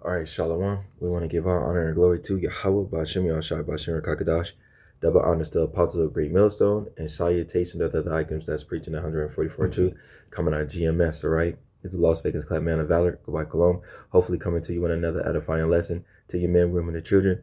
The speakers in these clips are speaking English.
All right, Shalom. We want to give our honor and glory to Yahweh, Bashim Yahshai, Bashim Kakadash. Double honors to the apostles of Great Millstone, and salutation to the items that's preaching the 144 truth, coming out of GMS, all right? It's the Las Vegas Clap Man of Valor, goodbye Cologne. Hopefully coming to you with another edifying lesson to your men, women, and children.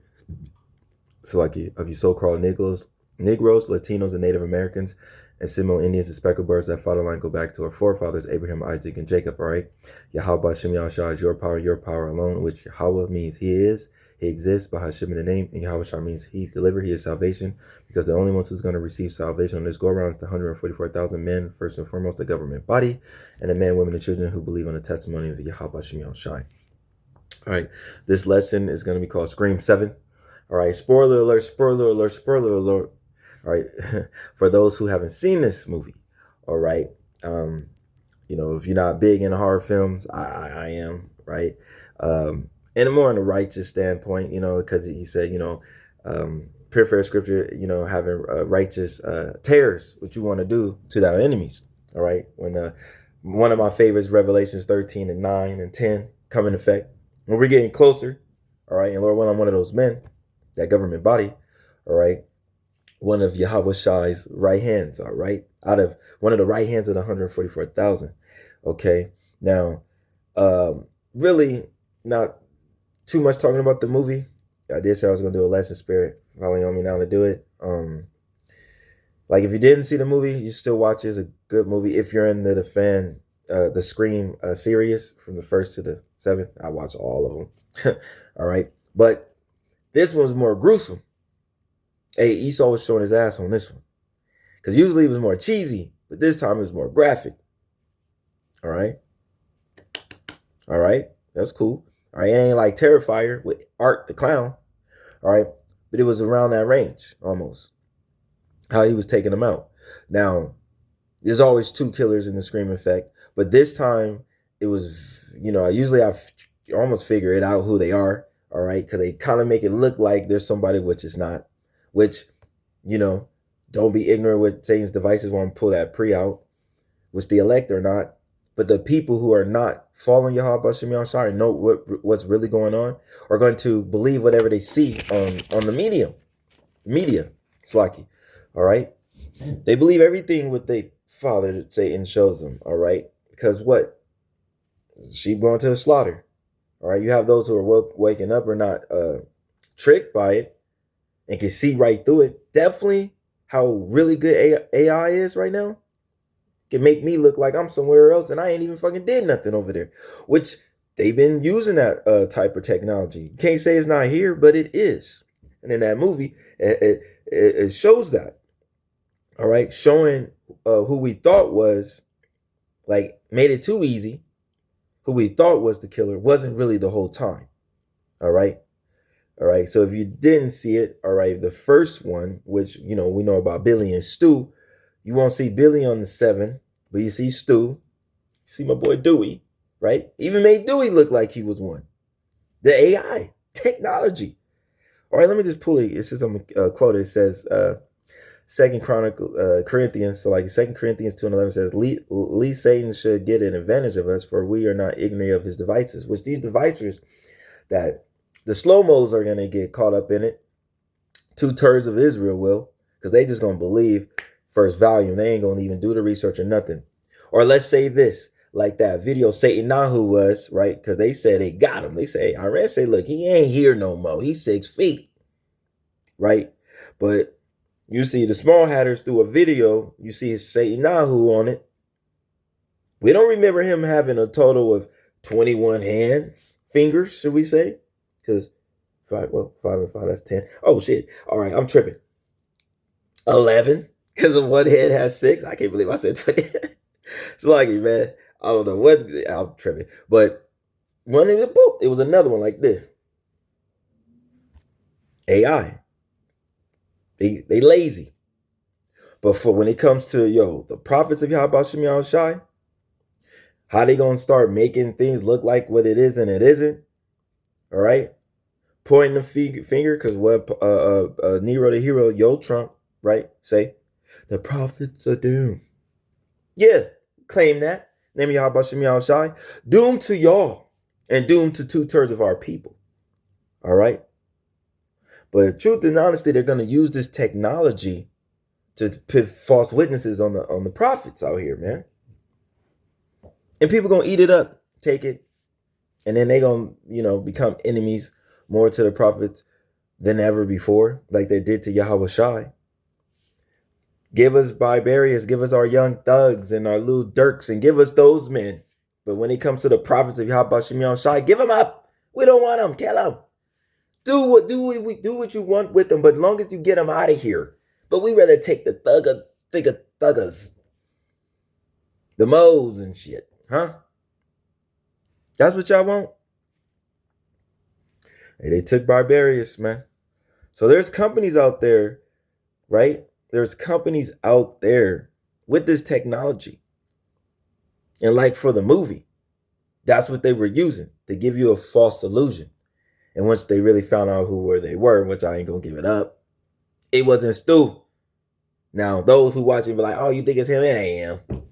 So like of you so-called Negroes, Latinos, and Native Americans, and Seminole Indians and speckled birds, that fatherland go back to our forefathers, Abraham, Isaac, and Jacob, all right? Yahweh Hashem Yahushua is your power alone, which Yahweh means he is, he exists, by Hashem in the name, and Yahweh Shah means he delivered, he is salvation, because the only ones who's going to receive salvation on this go-around is the 144,000 men, first and foremost, the government body, and the men, women, and children who believe on the testimony of Yahweh Hashem Yahushua. All right, this lesson is going to be called Scream 7. All right, spoiler alert, spoiler alert, spoiler alert. All right, for those who haven't seen this movie, all right, you know, if you're not big in horror films, I am, right, and more on the righteous standpoint, you know, because he said, you know, pure scripture, you know, having righteous tears, what you want to do to thy enemies, all right, when one of my favorites, Revelations 13 and 9 and 10 come in effect, when we're getting closer, all right, and Lord, when I'm one of those men, that government body, all right, one of Yahweh Shai's right hands, all right, out of one of the right hands of the 144,000. Okay, now, really not too much talking about the movie. I did say I was going to do a lesson spirit, falling on me now to do it. Like if you didn't see the movie, you still watch it. It's a good movie. If you're into the Scream series from the 1st to the 7th, I watch all of them. All right, but this one's more gruesome. Hey, Esau was showing his ass on this one. Because usually it was more cheesy, but this time it was more graphic. All right. All right. That's cool. All right. It ain't like Terrifier with Art the Clown. All right. But it was around that range almost. How he was taking them out. Now, there's always two killers in the Scream effect. But this time it was, you know, usually I almost figure it out who they are. All right. Because they kind of make it look like there's somebody which is not. Which, you know, don't be ignorant with Satan's devices when I pull that pre out, which the elect are not. But the people who are not following Yahweh Bashem Yahshua and know what's really going on are going to believe whatever they see on the media, Slaki. All right. They believe everything what they father Satan shows them. All right. Because what? Sheep going to the slaughter. All right. You have those who are waking up or not tricked by it. And can see right through it. Definitely how really good AI is right now. Can make me look like I'm somewhere else and I ain't even fucking did nothing over there. Which they've been using that type of technology. You can't say it's not here, but it is. And in that movie, it shows that. All right. Showing who we thought was, like, made it too easy. Who we thought was the killer wasn't really the whole time. All right. All right, so if you didn't see it, all right, the first one, which, you know, we know about Billy and Stu, you won't see Billy on the 7, but you see Stu, you see my boy Dewey, right? Even made Dewey look like he was one. The AI, technology. All right, let me just pull it. It says, I'm quote, it says, 2 Corinthians, so like 2 Corinthians 2 and 11 says, least Satan should get an advantage of us, for we are not ignorant of his devices, which these devices that the slow-mos are going to get caught up in it. 2/3 of Israel will, because they just going to believe first volume. They ain't going to even do the research or nothing. Or let's say this, like that video Satan Nahu was, right? Because they said they got him. They say, Iran say, look, he ain't here no more. He's 6 feet, right? But you see the small hatters through a video, you see Satan Nahu on it. We don't remember him having a total of 21 fingers, should we say? Because 5 and 5, that's 10. Oh, shit. All right, I'm tripping. 11, because of one head has 6. I can't believe I said 20. It's lucky, man. I don't know what. I'm tripping. But one of the boop, it was another one like this. AI. They lazy. But for when it comes to, the prophets of Yahweh Shem Yahushai, how they going to start making things look like what it is and it isn't? All right? Pointing the finger, because what Nero the hero, Trump, right, say, the prophets are doomed. Yeah, claim that. Name of Yahweh Shem Yahushai. Doomed to y'all. and doom to 2/3 of our people. All right. But truth and honesty, they're going to use this technology to put false witnesses on the prophets out here, man. And people gonna eat it up, take it, and then they gonna, become enemies more to the prophets than ever before, like they did to Yahweh Shai. Give us barbarians, give us our young thugs and our little dirks, and give us those men. But when it comes to the prophets of Yahweh Shem Shai, give them up. We don't want them. Kill them. Do what you want with them, but as long as you get them out of here. But we rather take the thuggers, the moles and shit, huh? That's what y'all want? Hey, they took Barbarius, man. So there's companies out there, right? There's companies out there with this technology. And like for the movie, that's what they were using to give you a false illusion. And once they really found out who they were, which I ain't gonna give it up, it wasn't Stu. Now, those who watch it be like, oh, you think it's him? It ain't him.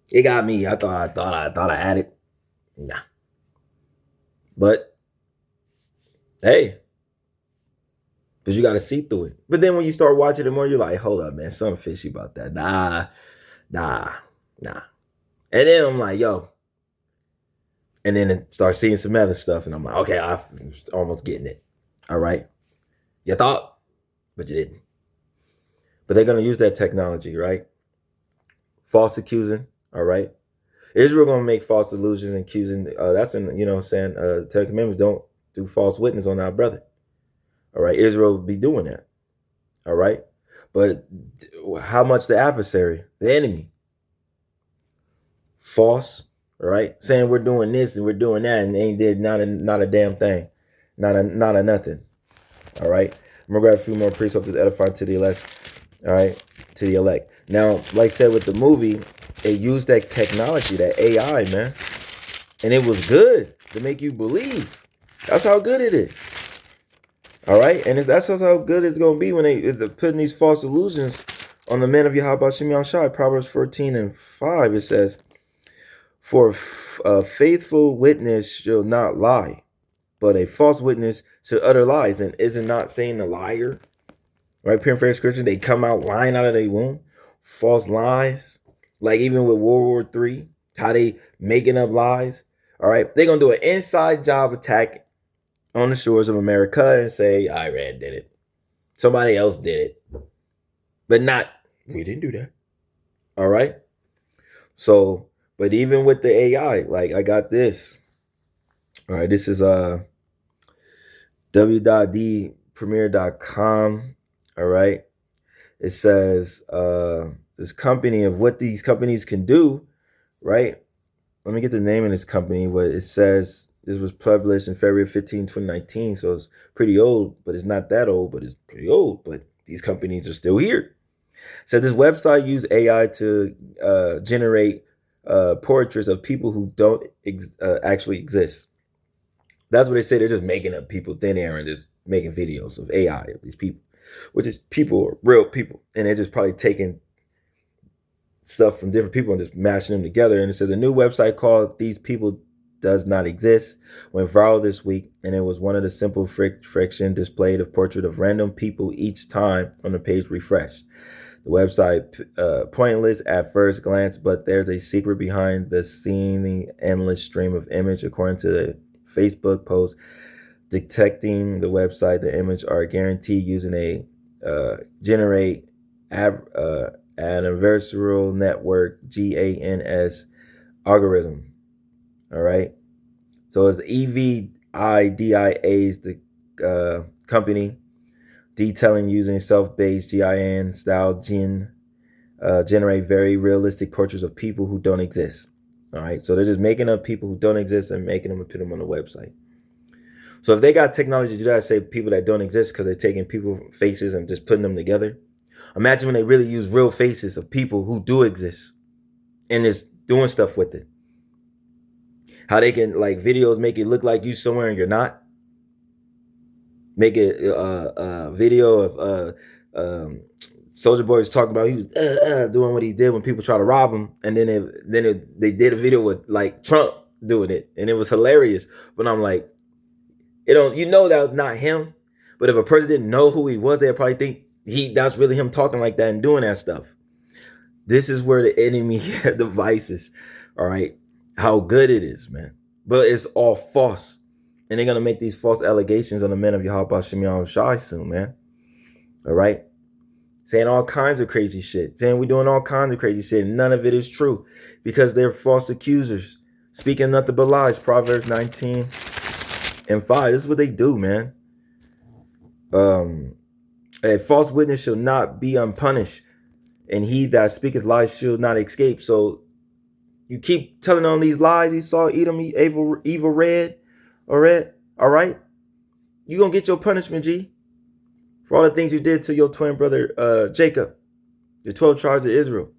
It got me. I thought I had it. Nah. But hey, but you got to see through it. But then when you start watching it more, you're like, hold up, man, something fishy about that. Nah. And then I'm like, yo. And then start seeing some other stuff, and I'm like, okay, I'm almost getting it. All right. You thought, but you didn't. But they're going to use that technology, right? False accusing, all right? Israel going to make false illusions and accusing. That's in, saying, Ten Commandments, don't do false witness on our brother. All right, Israel will be doing that. All right. But how much the adversary, the enemy? False, all right? Saying we're doing this and we're doing that, and they ain't did not a damn thing. Not a nothing. All right. I'm gonna grab a few more precepts to edify to the elect. All right, to the elect. Now, like I said with the movie, it used that technology, that AI, man. And it was good to make you believe. That's how good it is. All right, and that's how good it's going to be when they're putting these false illusions on the men of Yahweh Shem Yahshai. Proverbs 14:5, it says, for a faithful witness shall not lie, but a false witness shall utter lies. And isn't not saying a liar, right? Paraphrase scripture, they come out lying out of their womb, false lies. Like even with World War III, how they making up lies. All right, they're going to do an inside job attack on the shores of America and say, Iran did it. Somebody else did it. But not, we didn't do that. All right. So, but even with the AI, like I got this. All right, this is w.dpremier.com. All right. It says this company of what these companies can do, right? Let me get the name of this company. What it says, this was published in February 15, 2019. So it's pretty old, but it's not that old, but it's pretty old. But these companies are still here. So this website used AI to generate portraits of people who don't actually exist. That's what they say. They're just making up people, thin air, and just making videos of AI of these people, which is people are real people. And they're just probably taking stuff from different people and just mashing them together. And it says a new website called These People Does Not Exist went viral this week, and it was one of the simple friction displayed of portrait of random people each time on the page refreshed. The website pointless at first glance, but there's a secret behind the seeming endless stream of image. According to the Facebook post detecting the website, the image are guaranteed using a generate adversarial network GANS algorithm. All right. So it's EVIDIA's the company detailing using self-based GIN style generate very realistic portraits of people who don't exist. All right. So they're just making up people who don't exist and making them and put them on the website. So if they got technology to do that, say people that don't exist because they're taking people's faces and just putting them together. Imagine when they really use real faces of people who do exist and is doing stuff with it. How they can, like, videos make it look like you somewhere and you're not. Make it a video of Soulja Boy was talking about he was doing what he did when people try to rob him, and then they did a video with like Trump doing it, and it was hilarious. But I'm like, you know that's not him. But if a person didn't know who he was, they'd probably think that's really him talking like that and doing that stuff. This is where the enemy devices, all right, how good it is, man. But it's all false. And they're going to make these false allegations on the men of Yahweh Shemiah Shai soon, man. All right? Saying all kinds of crazy shit. Saying we're doing all kinds of crazy shit. None of it is true because they're false accusers. Speaking nothing but lies. Proverbs 19 and 5. This is what they do, man. A false witness shall not be unpunished, and he that speaketh lies shall not escape. So you keep telling on these lies. Esau, Edom, evil red, all right? You gonna get your punishment, G, for all the things you did to your twin brother Jacob, the 12 tribes of Israel.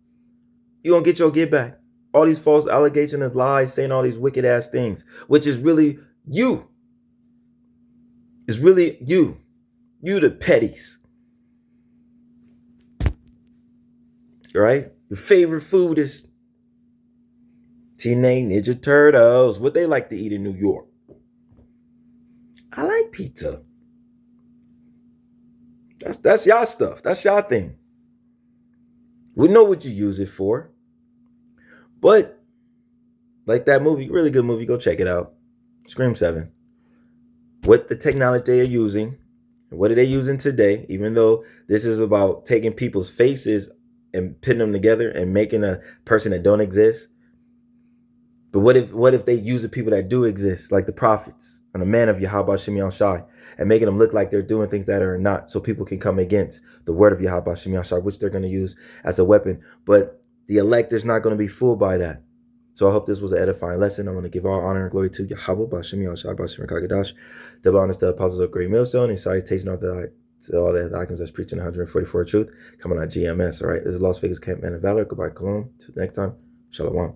You gonna get your get back. All these false allegations and lies, saying all these wicked ass things, which is really you. It's really you. You the petties. Right? Your favorite food is Teenage Ninja Turtles. What they like to eat in New York. I like pizza. That's y'all stuff. That's y'all thing. We know what you use it for. But like that movie, really good movie, go check it out. Scream 7. What the technology they are using, what are they using today, even though this is about taking people's faces and putting them together and making a person that don't exist. But what if they use the people that do exist, like the prophets and the man of Yahweh Shemiah Shai, and making them look like they're doing things that are not, so people can come against the word of Yahweh Shemiah Shai, which they're going to use as a weapon. But the elect is not going to be fooled by that. So I hope this was an edifying lesson. I want to give all honor and glory to Yahweh Bashim Shai Bashim Kagadash, double honor to the apostles of Great Millstone, and salutation to all the icons that's preaching 144 truth coming on GMS. All right, this is Las Vegas Camp Man of Valor. Goodbye, Cologne. Till next time, Shalom.